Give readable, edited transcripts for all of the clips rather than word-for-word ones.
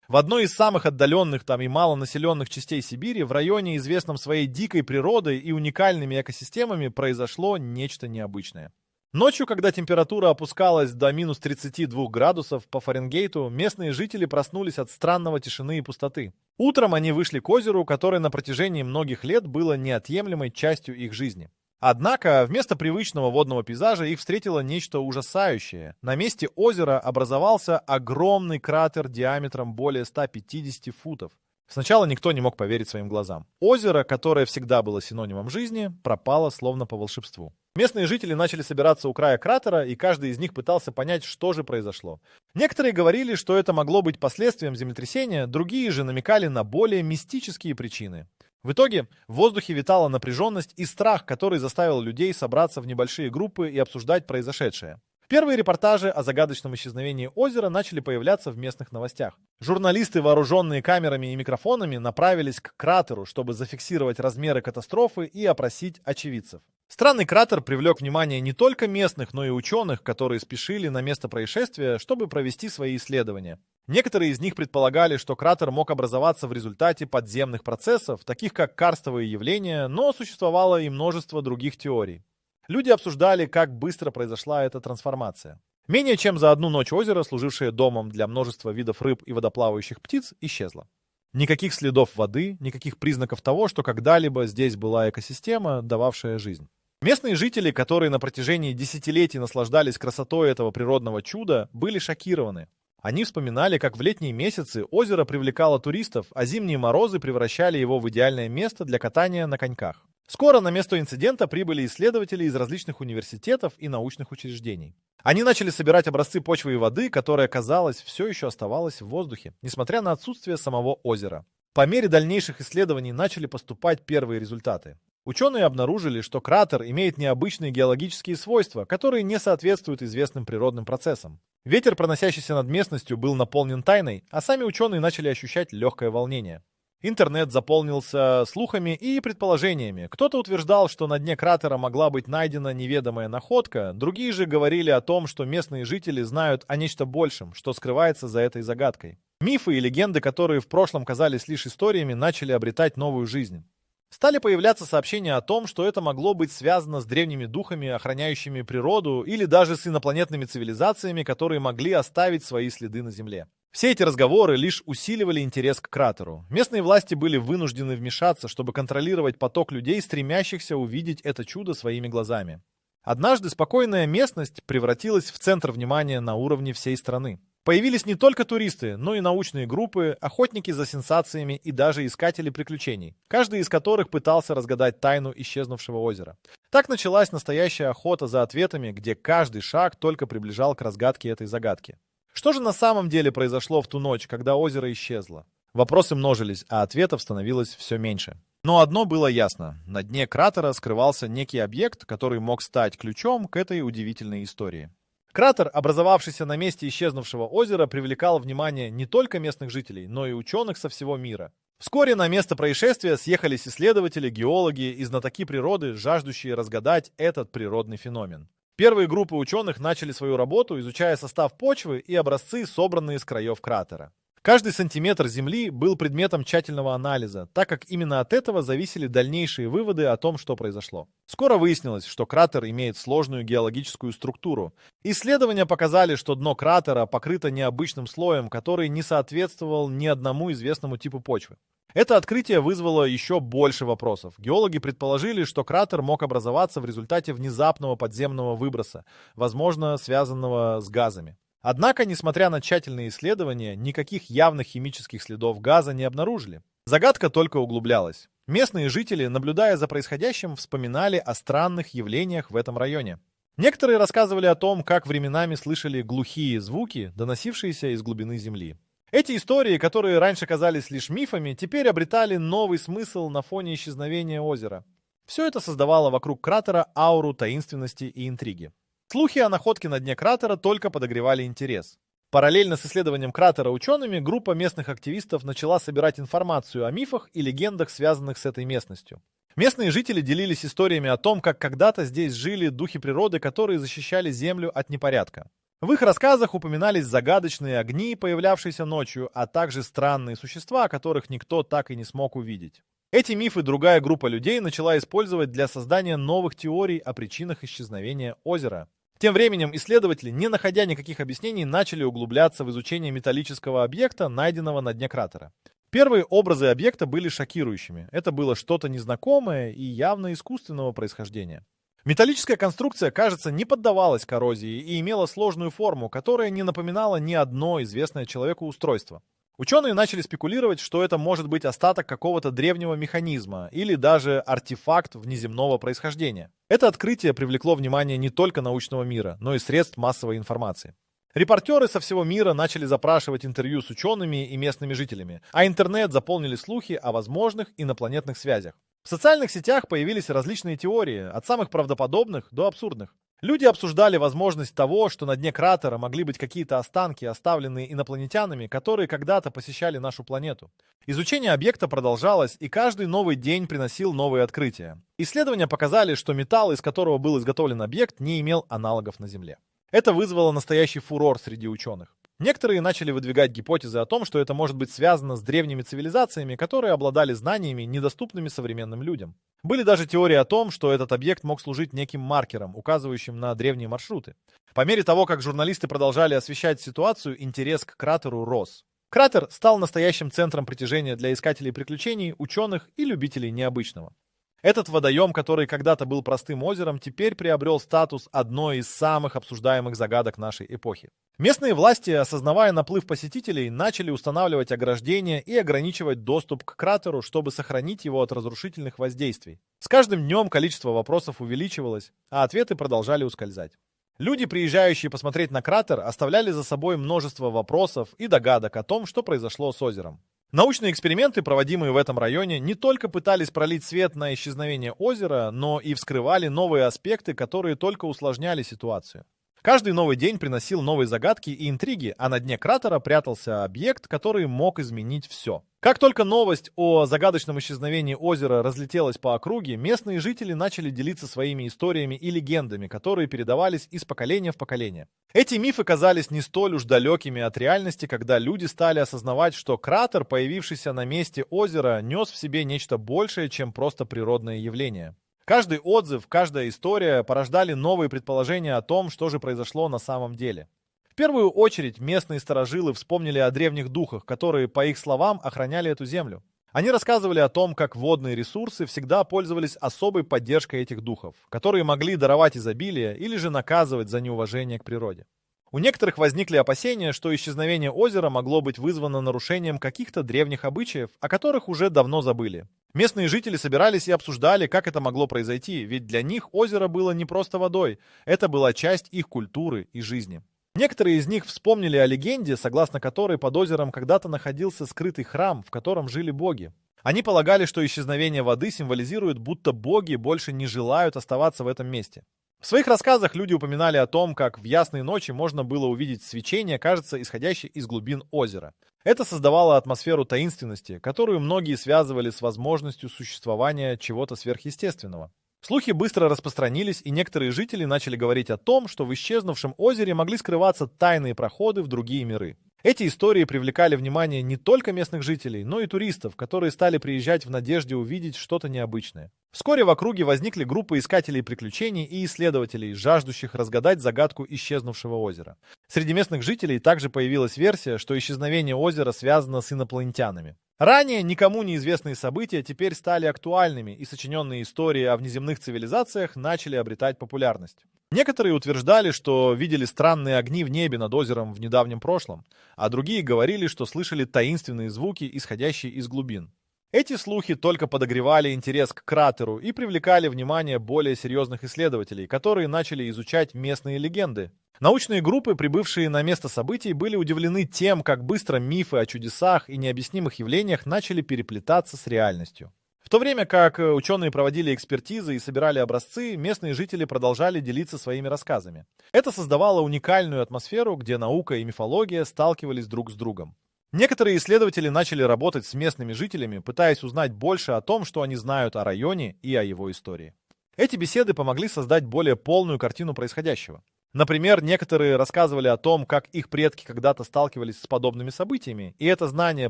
В одной из самых отдаленных там и малонаселенных частей Сибири, в районе, известном своей дикой природой и уникальными экосистемами, произошло нечто необычное. Ночью, когда температура опускалась до минус 32 градусов по Фаренгейту, местные жители проснулись от странного тишины и пустоты. Утром они вышли к озеру, которое на протяжении многих лет было неотъемлемой частью их жизни. Однако вместо привычного водного пейзажа их встретило нечто ужасающее. На месте озера образовался огромный кратер диаметром более 150 футов. Сначала никто не мог поверить своим глазам. Озеро, которое всегда было синонимом жизни, пропало словно по волшебству. Местные жители начали собираться у края кратера, и каждый из них пытался понять, что же произошло. Некоторые говорили, что это могло быть последствием землетрясения, другие же намекали на более мистические причины. В итоге в воздухе витала напряженность и страх, который заставил людей собраться в небольшие группы и обсуждать произошедшее. Первые репортажи о загадочном исчезновении озера начали появляться в местных новостях. Журналисты, вооруженные камерами и микрофонами, направились к кратеру, чтобы зафиксировать размеры катастрофы и опросить очевидцев. Странный кратер привлек внимание не только местных, но и ученых, которые спешили на место происшествия, чтобы провести свои исследования. Некоторые из них предполагали, что кратер мог образоваться в результате подземных процессов, таких как карстовые явления, но существовало и множество других теорий. Люди обсуждали, как быстро произошла эта трансформация. Менее чем за одну ночь озеро, служившее домом для множества видов рыб и водоплавающих птиц, исчезло. Никаких следов воды, никаких признаков того, что когда-либо здесь была экосистема, дававшая жизнь. Местные жители, которые на протяжении десятилетий наслаждались красотой этого природного чуда, были шокированы. Они вспоминали, как в летние месяцы озеро привлекало туристов, а зимние морозы превращали его в идеальное место для катания на коньках. Скоро на место инцидента прибыли исследователи из различных университетов и научных учреждений. Они начали собирать образцы почвы и воды, которая, казалось, все еще оставалась в воздухе, несмотря на отсутствие самого озера. По мере дальнейших исследований начали поступать первые результаты. Ученые обнаружили, что кратер имеет необычные геологические свойства, которые не соответствуют известным природным процессам. Ветер, проносящийся над местностью, был наполнен тайной, а сами ученые начали ощущать легкое волнение. Интернет заполнился слухами и предположениями. Кто-то утверждал, что на дне кратера могла быть найдена неведомая находка, другие же говорили о том, что местные жители знают о нечто большем, что скрывается за этой загадкой. Мифы и легенды, которые в прошлом казались лишь историями, начали обретать новую жизнь. Стали появляться сообщения о том, что это могло быть связано с древними духами, охраняющими природу, или даже с инопланетными цивилизациями, которые могли оставить свои следы на Земле. Все эти разговоры лишь усиливали интерес к кратеру. Местные власти были вынуждены вмешаться, чтобы контролировать поток людей, стремящихся увидеть это чудо своими глазами. Однажды спокойная местность превратилась в центр внимания на уровне всей страны. Появились не только туристы, но и научные группы, охотники за сенсациями и даже искатели приключений, каждый из которых пытался разгадать тайну исчезнувшего озера. Так началась настоящая охота за ответами, где каждый шаг только приближал к разгадке этой загадки. Что же на самом деле произошло в ту ночь, когда озеро исчезло? Вопросы множились, а ответов становилось все меньше. Но одно было ясно. На дне кратера скрывался некий объект, который мог стать ключом к этой удивительной истории. Кратер, образовавшийся на месте исчезнувшего озера, привлекал внимание не только местных жителей, но и ученых со всего мира. Вскоре на место происшествия съехались исследователи, геологи и знатоки природы, жаждущие разгадать этот природный феномен. Первые группы ученых начали свою работу, изучая состав почвы и образцы, собранные с краев кратера. Каждый сантиметр земли был предметом тщательного анализа, так как именно от этого зависели дальнейшие выводы о том, что произошло. Скоро выяснилось, что кратер имеет сложную геологическую структуру. Исследования показали, что дно кратера покрыто необычным слоем, который не соответствовал ни одному известному типу почвы. Это открытие вызвало еще больше вопросов. Геологи предположили, что кратер мог образоваться в результате внезапного подземного выброса, возможно, связанного с газами. Однако, несмотря на тщательные исследования, никаких явных химических следов газа не обнаружили. Загадка только углублялась. Местные жители, наблюдая за происходящим, вспоминали о странных явлениях в этом районе. Некоторые рассказывали о том, как временами слышали глухие звуки, доносившиеся из глубины земли. Эти истории, которые раньше казались лишь мифами, теперь обретали новый смысл на фоне исчезновения озера. Все это создавало вокруг кратера ауру таинственности и интриги. Слухи о находке на дне кратера только подогревали интерес. Параллельно с исследованием кратера учеными, группа местных активистов начала собирать информацию о мифах и легендах, связанных с этой местностью. Местные жители делились историями о том, как когда-то здесь жили духи природы, которые защищали землю от непорядка. В их рассказах упоминались загадочные огни, появлявшиеся ночью, а также странные существа, которых никто так и не смог увидеть. Эти мифы другая группа людей начала использовать для создания новых теорий о причинах исчезновения озера. Тем временем исследователи, не находя никаких объяснений, начали углубляться в изучение металлического объекта, найденного на дне кратера. Первые образы объекта были шокирующими. Это было что-то незнакомое и явно искусственного происхождения. Металлическая конструкция, кажется, не поддавалась коррозии и имела сложную форму, которая не напоминала ни одно известное человеку устройство. Ученые начали спекулировать, что это может быть остаток какого-то древнего механизма или даже артефакт внеземного происхождения. Это открытие привлекло внимание не только научного мира, но и средств массовой информации. Репортеры со всего мира начали запрашивать интервью с учеными и местными жителями, а интернет заполнили слухи о возможных инопланетных связях. В социальных сетях появились различные теории, от самых правдоподобных до абсурдных. Люди обсуждали возможность того, что на дне кратера могли быть какие-то останки, оставленные инопланетянами, которые когда-то посещали нашу планету. Изучение объекта продолжалось, и каждый новый день приносил новые открытия. Исследования показали, что металл, из которого был изготовлен объект, не имел аналогов на Земле. Это вызвало настоящий фурор среди ученых. Некоторые начали выдвигать гипотезы о том, что это может быть связано с древними цивилизациями, которые обладали знаниями, недоступными современным людям. Были даже теории о том, что этот объект мог служить неким маркером, указывающим на древние маршруты. По мере того, как журналисты продолжали освещать ситуацию, интерес к кратеру рос. Кратер стал настоящим центром притяжения для искателей приключений, ученых и любителей необычного. Этот водоем, который когда-то был простым озером, теперь приобрел статус одной из самых обсуждаемых загадок нашей эпохи. Местные власти, осознавая наплыв посетителей, начали устанавливать ограждения и ограничивать доступ к кратеру, чтобы сохранить его от разрушительных воздействий. С каждым днем количество вопросов увеличивалось, а ответы продолжали ускользать. Люди, приезжающие посмотреть на кратер, оставляли за собой множество вопросов и догадок о том, что произошло с озером. Научные эксперименты, проводимые в этом районе, не только пытались пролить свет на исчезновение озера, но и вскрывали новые аспекты, которые только усложняли ситуацию. Каждый новый день приносил новые загадки и интриги, а на дне кратера прятался объект, который мог изменить все. Как только новость о загадочном исчезновении озера разлетелась по округе, местные жители начали делиться своими историями и легендами, которые передавались из поколения в поколение. Эти мифы казались не столь уж далекими от реальности, когда люди стали осознавать, что кратер, появившийся на месте озера, нес в себе нечто большее, чем просто природное явление. Каждый отзыв, каждая история порождали новые предположения о том, что же произошло на самом деле. В первую очередь местные старожилы вспомнили о древних духах, которые, по их словам, охраняли эту землю. Они рассказывали о том, как водные ресурсы всегда пользовались особой поддержкой этих духов, которые могли даровать изобилие или же наказывать за неуважение к природе. У некоторых возникли опасения, что исчезновение озера могло быть вызвано нарушением каких-то древних обычаев, о которых уже давно забыли. Местные жители собирались и обсуждали, как это могло произойти, ведь для них озеро было не просто водой, это была часть их культуры и жизни. Некоторые из них вспомнили о легенде, согласно которой под озером когда-то находился скрытый храм, в котором жили боги. Они полагали, что исчезновение воды символизирует, будто боги больше не желают оставаться в этом месте. В своих рассказах люди упоминали о том, как в ясные ночи можно было увидеть свечение, кажется, исходящее из глубин озера. Это создавало атмосферу таинственности, которую многие связывали с возможностью существования чего-то сверхъестественного. Слухи быстро распространились, и некоторые жители начали говорить о том, что в исчезнувшем озере могли скрываться тайные проходы в другие миры. Эти истории привлекали внимание не только местных жителей, но и туристов, которые стали приезжать в надежде увидеть что-то необычное. Вскоре в округе возникли группы искателей приключений и исследователей, жаждущих разгадать загадку исчезнувшего озера. Среди местных жителей также появилась версия, что исчезновение озера связано с инопланетянами. Ранее никому неизвестные события теперь стали актуальными, и сочиненные истории о внеземных цивилизациях начали обретать популярность. Некоторые утверждали, что видели странные огни в небе над озером в недавнем прошлом, а другие говорили, что слышали таинственные звуки, исходящие из глубин. Эти слухи только подогревали интерес к кратеру и привлекали внимание более серьезных исследователей, которые начали изучать местные легенды. Научные группы, прибывшие на место событий, были удивлены тем, как быстро мифы о чудесах и необъяснимых явлениях начали переплетаться с реальностью. В то время как ученые проводили экспертизы и собирали образцы, местные жители продолжали делиться своими рассказами. Это создавало уникальную атмосферу, где наука и мифология сталкивались друг с другом. Некоторые исследователи начали работать с местными жителями, пытаясь узнать больше о том, что они знают о районе и о его истории. Эти беседы помогли создать более полную картину происходящего. Например, некоторые рассказывали о том, как их предки когда-то сталкивались с подобными событиями, и это знание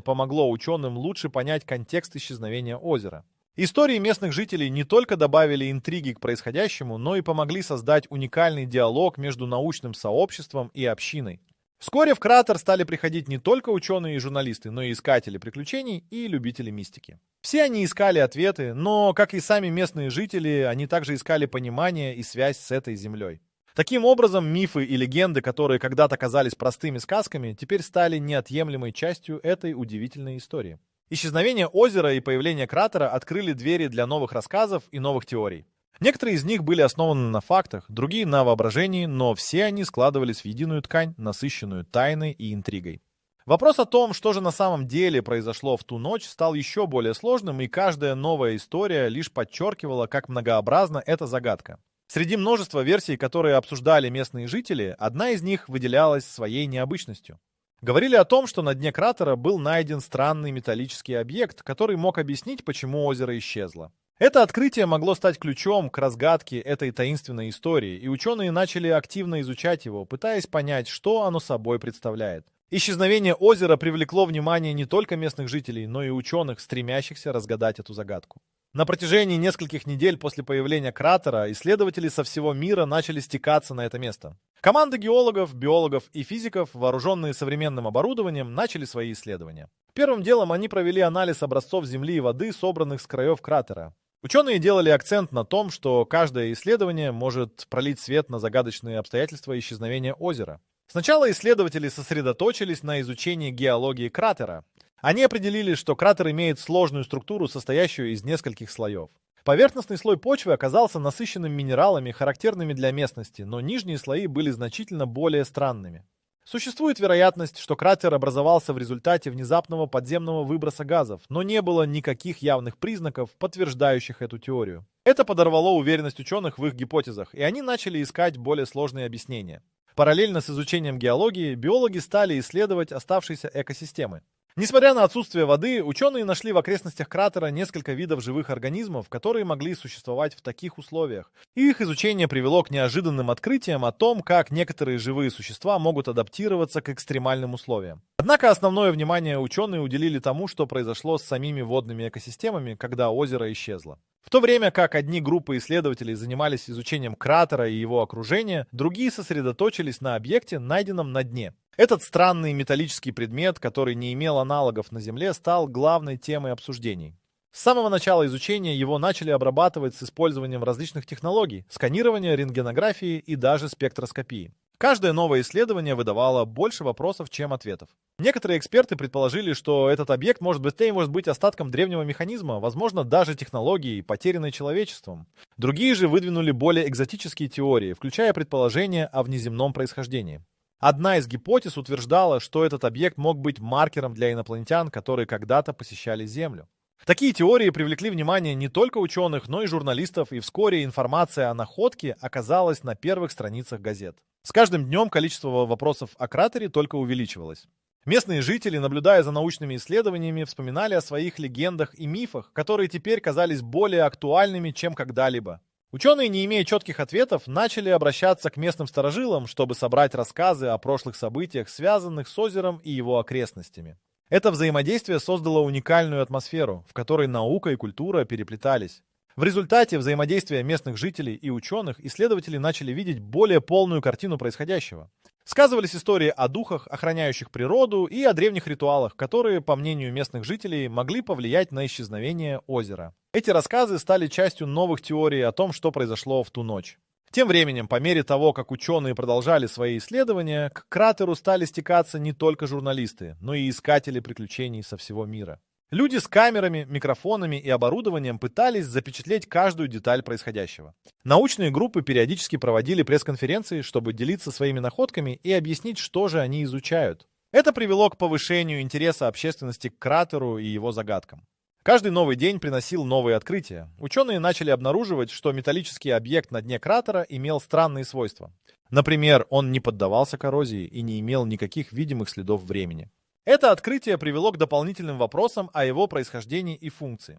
помогло ученым лучше понять контекст исчезновения озера. Истории местных жителей не только добавили интриги к происходящему, но и помогли создать уникальный диалог между научным сообществом и общиной. Вскоре в кратер стали приходить не только ученые и журналисты, но и искатели приключений и любители мистики. Все они искали ответы, но, как и сами местные жители, они также искали понимание и связь с этой землей. Таким образом, мифы и легенды, которые когда-то казались простыми сказками, теперь стали неотъемлемой частью этой удивительной истории. Исчезновение озера и появление кратера открыли двери для новых рассказов и новых теорий. Некоторые из них были основаны на фактах, другие на воображении, но все они складывались в единую ткань, насыщенную тайной и интригой. Вопрос о том, что же на самом деле произошло в ту ночь, стал еще более сложным, и каждая новая история лишь подчеркивала, как многообразна эта загадка. Среди множества версий, которые обсуждали местные жители, одна из них выделялась своей необычностью. Говорили о том, что на дне кратера был найден странный металлический объект, который мог объяснить, почему озеро исчезло. Это открытие могло стать ключом к разгадке этой таинственной истории, и ученые начали активно изучать его, пытаясь понять, что оно собой представляет. Исчезновение озера привлекло внимание не только местных жителей, но и ученых, стремящихся разгадать эту загадку. На протяжении нескольких недель после появления кратера исследователи со всего мира начали стекаться на это место. Команды геологов, биологов и физиков, вооруженные современным оборудованием, начали свои исследования. Первым делом они провели анализ образцов земли и воды, собранных с краев кратера. Ученые делали акцент на том, что каждое исследование может пролить свет на загадочные обстоятельства исчезновения озера. Сначала исследователи сосредоточились на изучении геологии кратера. Они определили, что кратер имеет сложную структуру, состоящую из нескольких слоев. Поверхностный слой почвы оказался насыщенным минералами, характерными для местности, но нижние слои были значительно более странными. Существует вероятность, что кратер образовался в результате внезапного подземного выброса газов, но не было никаких явных признаков, подтверждающих эту теорию. Это подорвало уверенность ученых в их гипотезах, и они начали искать более сложные объяснения. Параллельно с изучением геологии, биологи стали исследовать оставшиеся экосистемы. Несмотря на отсутствие воды, ученые нашли в окрестностях кратера несколько видов живых организмов, которые могли существовать в таких условиях. И их изучение привело к неожиданным открытиям о том, как некоторые живые существа могут адаптироваться к экстремальным условиям. Однако основное внимание ученые уделили тому, что произошло с самими водными экосистемами, когда озеро исчезло. В то время как одни группы исследователей занимались изучением кратера и его окружения, другие сосредоточились на объекте, найденном на дне. Этот странный металлический предмет, который не имел аналогов на Земле, стал главной темой обсуждений. С самого начала изучения его начали обрабатывать с использованием различных технологий – сканирования, рентгенографии и даже спектроскопии. Каждое новое исследование выдавало больше вопросов, чем ответов. Некоторые эксперты предположили, что этот объект может быть остатком древнего механизма, возможно, даже технологии, потерянной человечеством. Другие же выдвинули более экзотические теории, включая предположения о внеземном происхождении. Одна из гипотез утверждала, что этот объект мог быть маркером для инопланетян, которые когда-то посещали Землю. Такие теории привлекли внимание не только ученых, но и журналистов, и вскоре информация о находке оказалась на первых страницах газет. С каждым днем количество вопросов о кратере только увеличивалось. Местные жители, наблюдая за научными исследованиями, вспоминали о своих легендах и мифах, которые теперь казались более актуальными, чем когда-либо. Ученые, не имея четких ответов, начали обращаться к местным старожилам, чтобы собрать рассказы о прошлых событиях, связанных с озером и его окрестностями. Это взаимодействие создало уникальную атмосферу, в которой наука и культура переплетались. В результате взаимодействия местных жителей и ученых исследователи начали видеть более полную картину происходящего. Сказывались истории о духах, охраняющих природу, и о древних ритуалах, которые, по мнению местных жителей, могли повлиять на исчезновение озера. Эти рассказы стали частью новых теорий о том, что произошло в ту ночь. Тем временем, по мере того, как ученые продолжали свои исследования, к кратеру стали стекаться не только журналисты, но и искатели приключений со всего мира. Люди с камерами, микрофонами и оборудованием пытались запечатлеть каждую деталь происходящего. Научные группы периодически проводили пресс-конференции, чтобы делиться своими находками и объяснить, что же они изучают. Это привело к повышению интереса общественности к кратеру и его загадкам. Каждый новый день приносил новые открытия. Ученые начали обнаруживать, что металлический объект на дне кратера имел странные свойства. Например, он не поддавался коррозии и не имел никаких видимых следов времени. Это открытие привело к дополнительным вопросам о его происхождении и функции.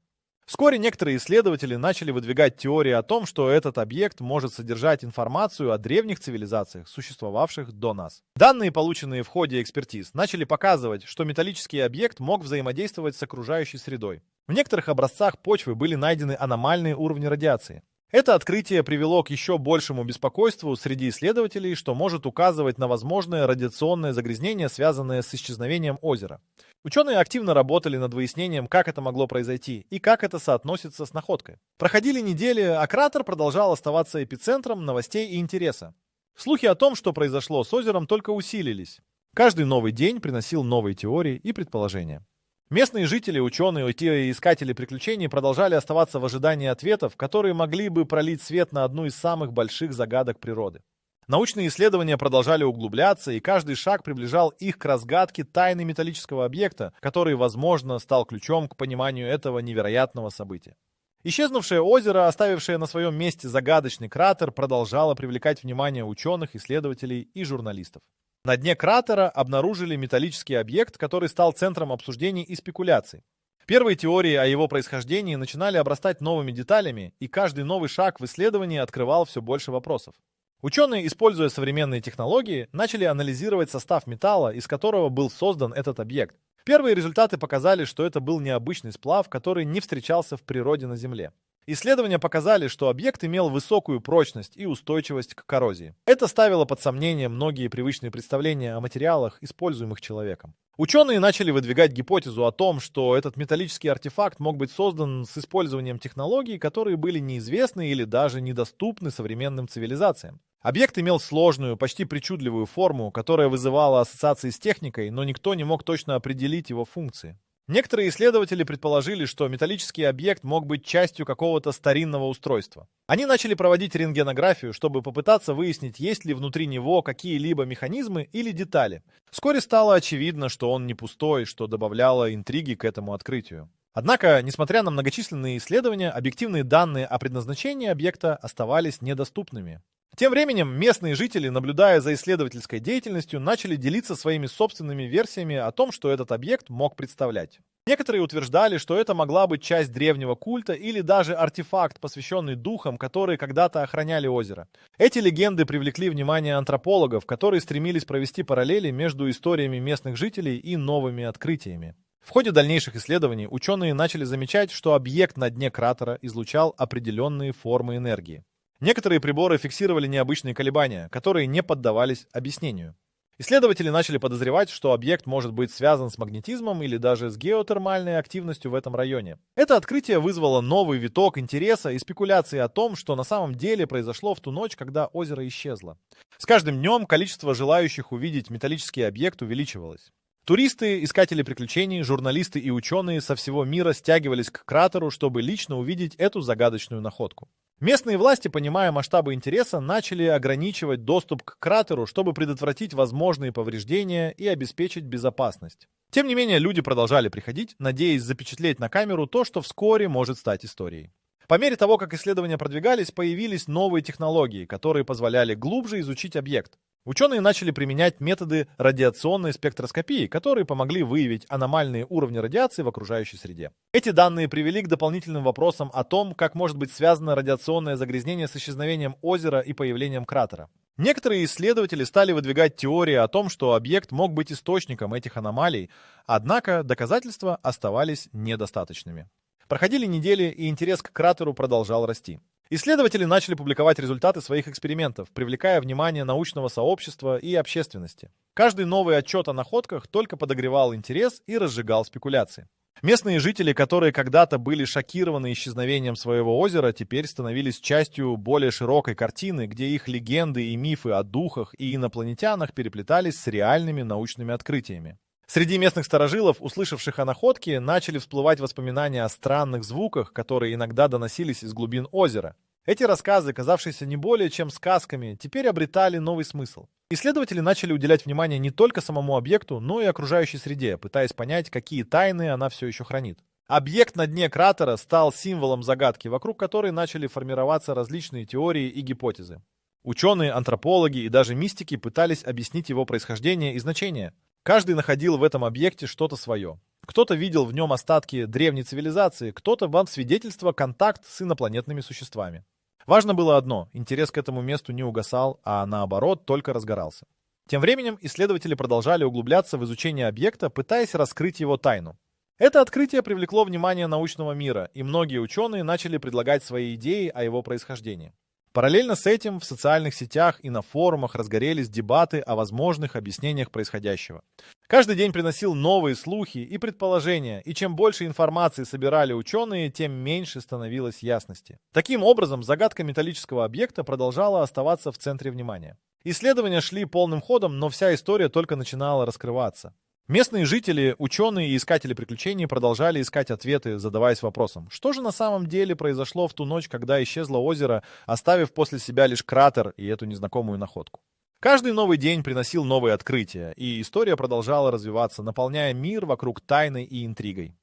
Вскоре некоторые исследователи начали выдвигать теории о том, что этот объект может содержать информацию о древних цивилизациях, существовавших до нас. Данные, полученные в ходе экспертиз, начали показывать, что металлический объект мог взаимодействовать с окружающей средой. В некоторых образцах почвы были найдены аномальные уровни радиации. Это открытие привело к еще большему беспокойству среди исследователей, что может указывать на возможное радиационное загрязнение, связанное с исчезновением озера. Ученые активно работали над выяснением, как это могло произойти и как это соотносится с находкой. Проходили недели, а кратер продолжал оставаться эпицентром новостей и интереса. Слухи о том, что произошло с озером, только усилились. Каждый новый день приносил новые теории и предположения. Местные жители, ученые и искатели приключений продолжали оставаться в ожидании ответов, которые могли бы пролить свет на одну из самых больших загадок природы. Научные исследования продолжали углубляться, и каждый шаг приближал их к разгадке тайны металлического объекта, который, возможно, стал ключом к пониманию этого невероятного события. Исчезнувшее озеро, оставившее на своем месте загадочный кратер, продолжало привлекать внимание ученых, исследователей и журналистов. На дне кратера обнаружили металлический объект, который стал центром обсуждений и спекуляций. Первые теории о его происхождении начинали обрастать новыми деталями, и каждый новый шаг в исследовании открывал все больше вопросов. Ученые, используя современные технологии, начали анализировать состав металла, из которого был создан этот объект. Первые результаты показали, что это был необычный сплав, который не встречался в природе на Земле. Исследования показали, что объект имел высокую прочность и устойчивость к коррозии. Это ставило под сомнение многие привычные представления о материалах, используемых человеком. Ученые начали выдвигать гипотезу о том, что этот металлический артефакт мог быть создан с использованием технологий, которые были неизвестны или даже недоступны современным цивилизациям. Объект имел сложную, почти причудливую форму, которая вызывала ассоциации с техникой, но никто не мог точно определить его функции. Некоторые исследователи предположили, что металлический объект мог быть частью какого-то старинного устройства. Они начали проводить рентгенографию, чтобы попытаться выяснить, есть ли внутри него какие-либо механизмы или детали. Вскоре стало очевидно, что он не пустой, что добавляло интриги к этому открытию. Однако, несмотря на многочисленные исследования, объективные данные о предназначении объекта оставались недоступными. Тем временем местные жители, наблюдая за исследовательской деятельностью, начали делиться своими собственными версиями о том, что этот объект мог представлять. Некоторые утверждали, что это могла быть часть древнего культа или даже артефакт, посвященный духам, которые когда-то охраняли озеро. Эти легенды привлекли внимание антропологов, которые стремились провести параллели между историями местных жителей и новыми открытиями. В ходе дальнейших исследований ученые начали замечать, что объект на дне кратера излучал определенные формы энергии. Некоторые приборы фиксировали необычные колебания, которые не поддавались объяснению. Исследователи начали подозревать, что объект может быть связан с магнетизмом или даже с геотермальной активностью в этом районе. Это открытие вызвало новый виток интереса и спекуляции о том, что на самом деле произошло в ту ночь, когда озеро исчезло. С каждым днем количество желающих увидеть металлический объект увеличивалось. Туристы, искатели приключений, журналисты и ученые со всего мира стягивались к кратеру, чтобы лично увидеть эту загадочную находку. Местные власти, понимая масштабы интереса, начали ограничивать доступ к кратеру, чтобы предотвратить возможные повреждения и обеспечить безопасность. Тем не менее, люди продолжали приходить, надеясь запечатлеть на камеру то, что вскоре может стать историей. По мере того, как исследования продвигались, появились новые технологии, которые позволяли глубже изучить объект. Ученые начали применять методы радиационной спектроскопии, которые помогли выявить аномальные уровни радиации в окружающей среде. Эти данные привели к дополнительным вопросам о том, как может быть связано радиационное загрязнение с исчезновением озера и появлением кратера. Некоторые исследователи стали выдвигать теории о том, что объект мог быть источником этих аномалий, однако доказательства оставались недостаточными. Проходили недели, и интерес к кратеру продолжал расти. Исследователи начали публиковать результаты своих экспериментов, привлекая внимание научного сообщества и общественности. Каждый новый отчет о находках только подогревал интерес и разжигал спекуляции. Местные жители, которые когда-то были шокированы исчезновением своего озера, теперь становились частью более широкой картины, где их легенды и мифы о духах и инопланетянах переплетались с реальными научными открытиями. Среди местных старожилов, услышавших о находке, начали всплывать воспоминания о странных звуках, которые иногда доносились из глубин озера. Эти рассказы, казавшиеся не более чем сказками, теперь обретали новый смысл. Исследователи начали уделять внимание не только самому объекту, но и окружающей среде, пытаясь понять, какие тайны она все еще хранит. Объект на дне кратера стал символом загадки, вокруг которой начали формироваться различные теории и гипотезы. Ученые, антропологи и даже мистики пытались объяснить его происхождение и значение. Каждый находил в этом объекте что-то свое. Кто-то видел в нем остатки древней цивилизации, кто-то вам свидетельство контакт с инопланетными существами. Важно было одно – интерес к этому месту не угасал, а наоборот только разгорался. Тем временем исследователи продолжали углубляться в изучение объекта, пытаясь раскрыть его тайну. Это открытие привлекло внимание научного мира, и многие ученые начали предлагать свои идеи о его происхождении. Параллельно с этим в социальных сетях и на форумах разгорелись дебаты о возможных объяснениях происходящего. Каждый день приносил новые слухи и предположения, и чем больше информации собирали ученые, тем меньше становилось ясности. Таким образом, загадка металлического объекта продолжала оставаться в центре внимания. Исследования шли полным ходом, но вся история только начинала раскрываться. Местные жители, ученые и искатели приключений продолжали искать ответы, задаваясь вопросом, что же на самом деле произошло в ту ночь, когда исчезло озеро, оставив после себя лишь кратер и эту незнакомую находку. Каждый новый день приносил новые открытия, и история продолжала развиваться, наполняя мир вокруг тайной и интригой.